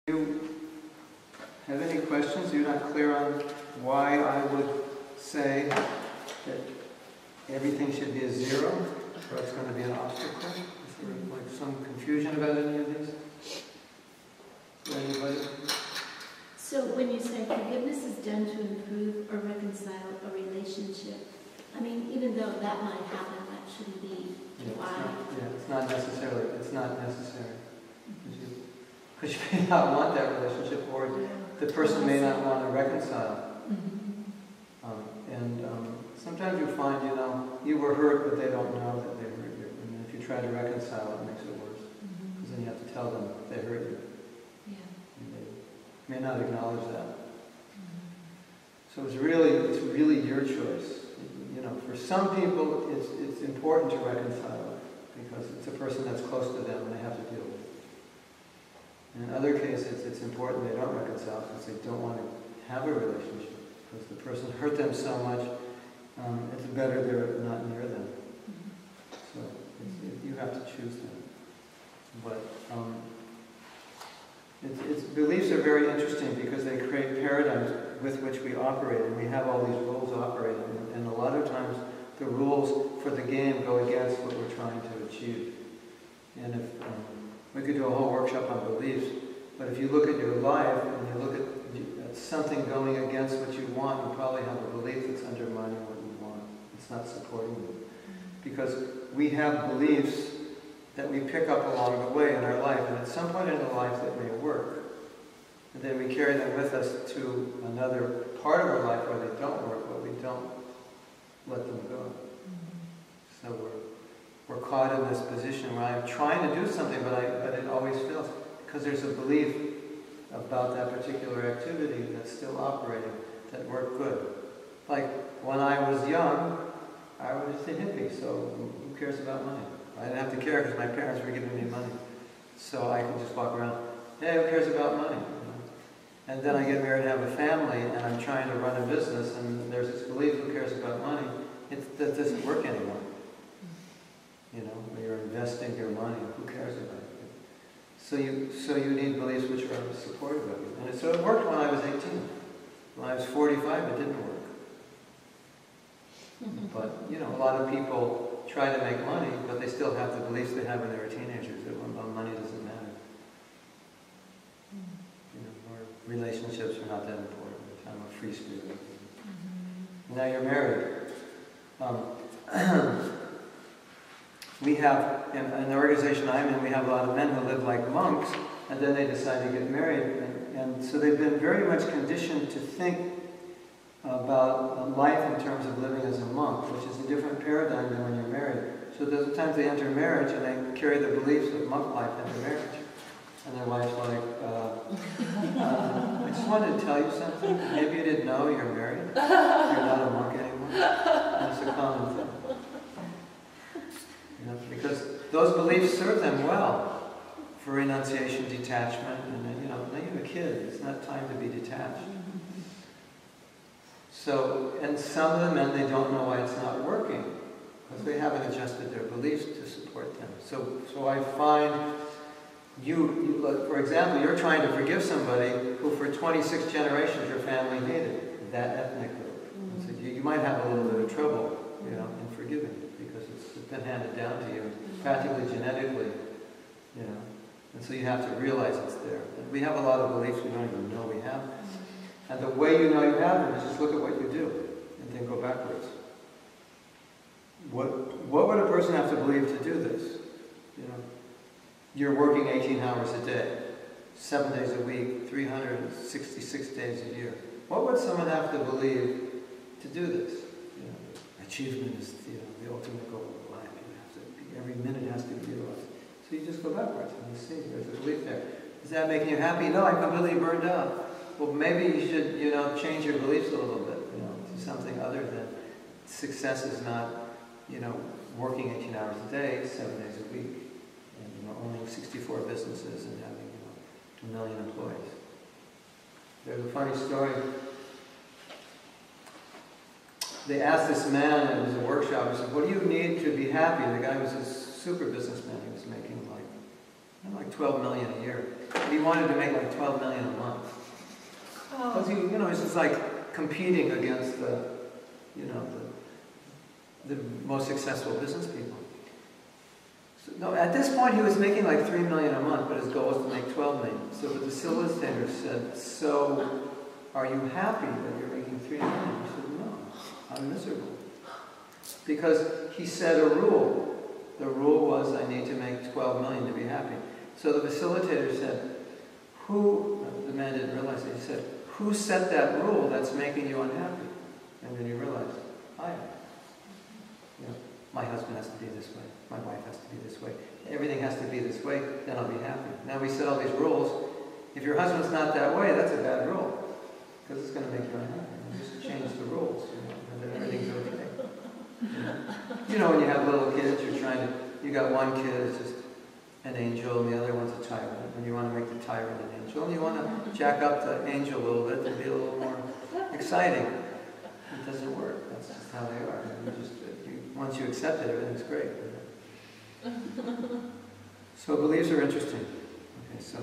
you have any questions? You're not clear on why I would say that everything should be a zero, or it's going to be an obstacle? Is there like some confusion about any of these? Anybody? So when you say forgiveness is done to improve or reconcile a relationship, I mean, even though that might happen, that shouldn't be why. It's not necessarily. Because you may not want that relationship, or the person may not want to reconcile. Sometimes you find, you were hurt, but they don't know that they hurt you. And if you try to reconcile, it makes it worse. Because then you have to tell them they hurt you. And they may not acknowledge that. So it's really your choice. For some people, it's important to reconcile because it's a person that's close to them and they have to deal with it. And in other cases, it's important they don't reconcile because they don't want to have a relationship because the person hurt them so much. It's better they're not near them. So you have to choose them. But beliefs are very interesting because they create paradigms with which we operate, and we have all these rules operating. And a lot of times, the rules for the game go against what we're trying to achieve. And if we could do a whole workshop on beliefs, but if you look at your life and you look at something going against what you want, you probably have a belief that's undermining what you want. It's not supporting you. Because we have beliefs that we pick up along the way in our life, and at some point in our life that may work. And then we carry them with us to another part of our life where they don't work, but we don't let them go. So we're caught in this position where I'm trying to do something, but it always fails. Because there's a belief about that particular activity that's still operating, that worked good. Like, when I was young, I was just a hippie, so who cares about money? I didn't have to care because my parents were giving me money. So I could just walk around, hey, who cares about money? And then I get married and have a family, and I'm trying to run a business, and there's this belief, who cares about money? That doesn't work anymore. When you're investing your money, who cares about it? So you need beliefs which are supportive of you. And so it worked when I was 18. When I was 45, it didn't work. But, a lot of people try to make money, but they still have the beliefs they have when they were teenagers that money doesn't matter. Or relationships are not that important. I'm a free spirit. Now you're married. We have, in the organization I'm in, we have a lot of men who live like monks, and then they decide to get married. And so they've been very much conditioned to think about life in terms of living as a monk, which is a different paradigm than when you're married. So sometimes they enter marriage and they carry the beliefs of monk life into marriage. And their wife's like, I just wanted to tell you something. Maybe you didn't know you're married. You're not a monk anymore. And it's a common thing. Because those beliefs serve them well for renunciation, detachment, and then, now you have a kid. It's not time to be detached. So, and some of the men, they don't know why it's not working because they haven't adjusted their beliefs to support them. So I find you, for example, you're trying to forgive somebody who for 26 generations your family hated, that ethnic group. So you might have a little bit of trouble, in forgiving it because it's been handed down to you, practically genetically, And so you have to realize it's there. And we have a lot of beliefs we don't even know we have. And the way you know you have them is just look at what you do, and then go backwards. What would a person have to believe to do this? You're working 18 hours a day, 7 days a week, 366 days a year. What would someone have to believe to do this? Achievement is the ultimate goal of life. Every minute has to be utilized. So you just go backwards and you see there's a belief there. Is that making you happy? No, I'm completely burned out. Well, maybe you should, change your beliefs a little bit, to something other than success is not, working 18 hours a day, 7 days a week, and, owning 64 businesses and having, 1 million employees. There's a funny story. They asked this man, it was a workshop, he said, what do you need to be happy? The guy was a super businessman. He was making like like 12 million a year. But he wanted to make like 12 million a month. Because he's just like competing against the most successful business people. So, no, at this point he was making like 3 million a month, but his goal was to make 12 million. So the facilitator said, "So, are you happy that you're making 3 million?" He said, "No, I'm miserable." Because he set a rule. The rule was, I need to make 12 million to be happy. So the facilitator said, the man didn't realize it, he said, "Who set that rule that's making you unhappy?" And then he realized, I am. My husband has to be this way. My wife has to be this way. Everything has to be this way, then I'll be happy. Now we set all these rules. If your husband's not that way, that's a bad rule. Because it's going to make you unhappy. You just change the rules, and then everything's okay. When you have little kids, you got one kid is just an angel and the other one's a tyrant. And you want to make the tyrant an angel. And you want to jack up the angel a little bit to be a little more exciting. It doesn't work. That's just how they are. Once you accept it, everything's great. So beliefs are interesting. Okay, so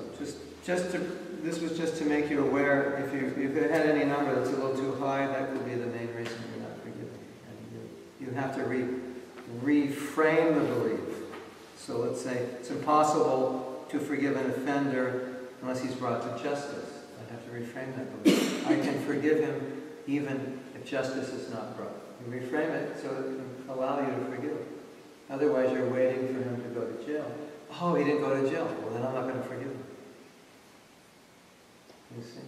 this was just to make you aware. If you had any number that's a little too high, that could be the main reason you're not forgiving. And you have to reframe the belief. So let's say it's impossible to forgive an offender unless he's brought to justice. I have to reframe that belief. I can forgive him even if justice is not brought. You reframe it so it can allow you to forgive. Otherwise you're waiting for him to go to jail. Oh, he didn't go to jail. Well, then I'm not going to forgive him. You see?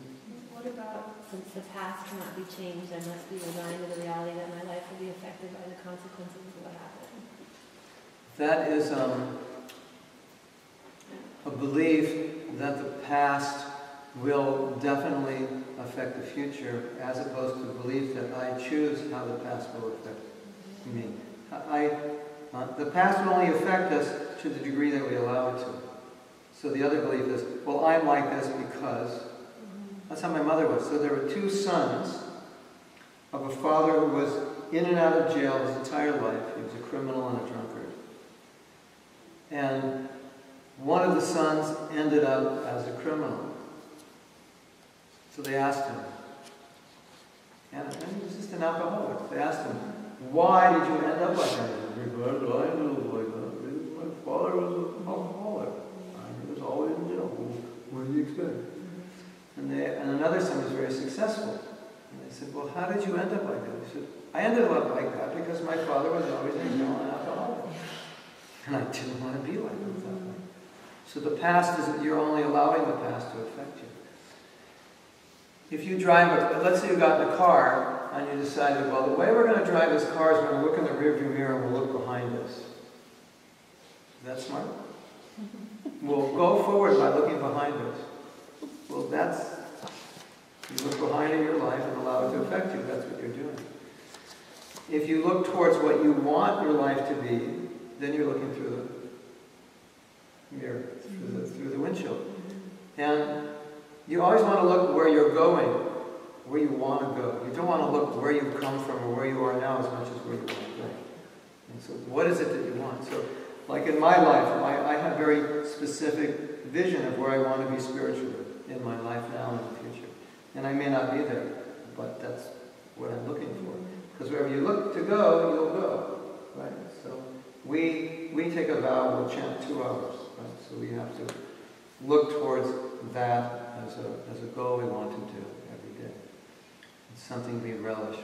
What about, since the past cannot be changed, I must be resigned to the reality that my life will be affected by the consequences of what happened? That is a belief that the past will definitely affect the future, as opposed to the belief that I choose how the past will affect me. The past will only affect us to the degree that we allow it to. So the other belief is, well, I'm like this because... That's how my mother was. So there were two sons of a father who was in and out of jail his entire life. He was a criminal and a drunkard. And one of the sons ended up as a criminal. So they asked him, and he was just an alcoholic. They asked him, "Why did you end up like that?" He said, "Because I ended up like that. My father was an alcoholic. He was always in jail. What do you expect?" And another son was very successful. And they said, "Well, how did you end up like that?" He said, "I ended up like that because my father was always in jail and alcoholic. And I didn't want to be like that." So the past isn't, you're only allowing the past to affect you. If you drive, let's say you got in a car and you decided, well, the way we're going to drive this car is we're going to look in the rearview mirror and we'll look behind us. Is that smart? We'll go forward by looking behind us. Well, you look behind in your life and allow it to affect you. That's what you're doing. If you look towards what you want your life to be, then you're looking through the mirror, through the windshield. And you always want to look where you're going, where you want to go. You don't want to look where you've come from or where you are now as much as where you want to go. And so what is it that you want? So, like in my life, I have very specific vision of where I want to be spiritually in my life now and in the future. And I may not be there, but that's what I'm looking for. Because wherever you look to go, you'll go. Right? So we take a vow, we'll chant 2 hours. Right? So we have to look towards that as a goal we want to do every day. It's something we relish,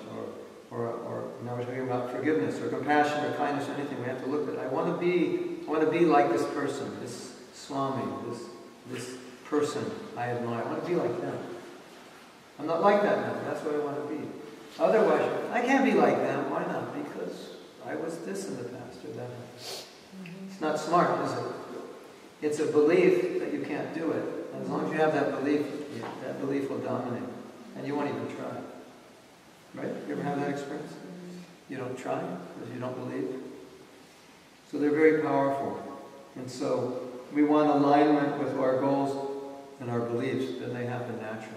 or now we're talking about forgiveness or compassion or kindness or anything. We have to look at, I want to be like this person, this Swami, this person I admire. I want to be like them. I'm not like that now. That's what I want to be. Otherwise, I can't be like them. Why not? Because I was this in the past or that. It's not smart, is it? It's a belief that you can't do it. And as long as you have that belief will dominate. And you won't even try. Right? You ever have that experience? You don't try because you don't believe. So they're very powerful. And so we want alignment with our goals and our beliefs, then they happen naturally.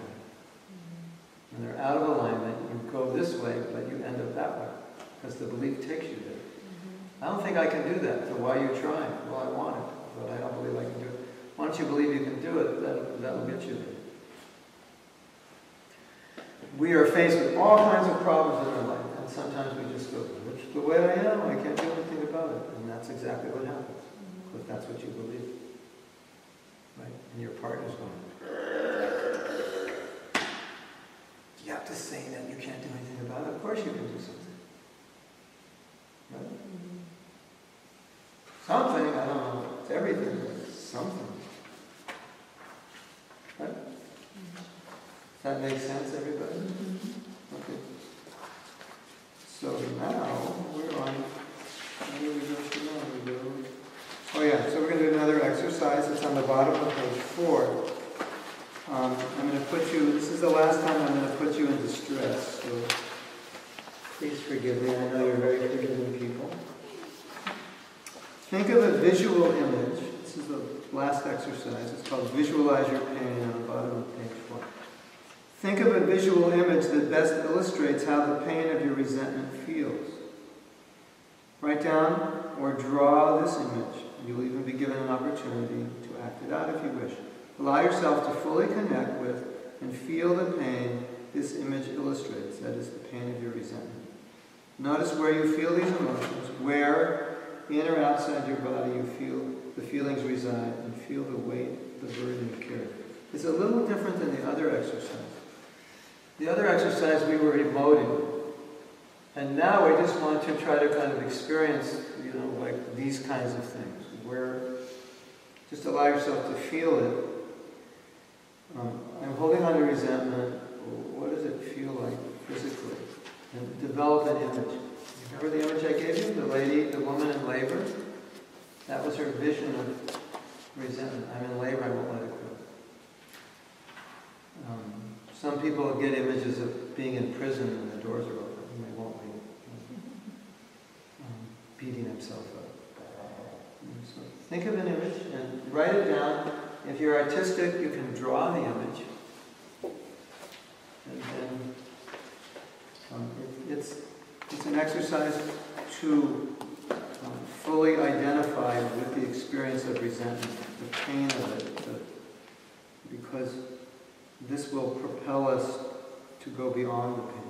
When they're out of alignment, you go this way, but you end up that way. Because the belief takes you there. I don't think I can do that, so why are you trying? Well, I want it, but I don't believe I can do it. Once you believe you can do it, that'll get you there. We are faced with all kinds of problems in our life, and sometimes we just go, "It's the way I am, I can't do anything about it." And that's exactly what happens, because that's what you believe. Right? And your partner's going, "You have to say that you can't do anything about it. Of course you can do something." Right? Something, I don't know, it's everything, but it's something. Right? Does that make sense, everybody? Okay. So now, we're on, where do we go to now? We go, oh yeah, so we're going to do another exercise. It's on the bottom of page 4. I'm going to put you, this is the last time I'm going to put you in distress, so please forgive me. I know you're very forgiving people. Think of a visual image. This is the last exercise. It's called Visualize Your Pain on the bottom of page 4. Think of a visual image that best illustrates how the pain of your resentment feels. Write down or draw this image. You'll even be given an opportunity to act it out if you wish. Allow yourself to fully connect with and feel the pain this image illustrates. That is the pain of your resentment. Notice where you feel these emotions, where in or outside your body you feel the feelings reside, and feel the weight, the burden you carry. It's a little different than the other exercise. The other exercise we were emoting, and now we just want to try to kind of experience, like these kinds of things, where just allow yourself to feel it. I'm holding on to resentment. What does it feel like physically? And develop an image. Remember the image I gave you? The woman in labor? That was her vision of resentment. I'm in labor, I won't let it go. Some people get images of being in prison when the doors are open and they won't leave. Beating himself up. So think of an image and write it down. If you're artistic, you can draw the image. And then it's an exercise to fully identify with the experience of resentment, the pain of it, because this will propel us to go beyond the pain.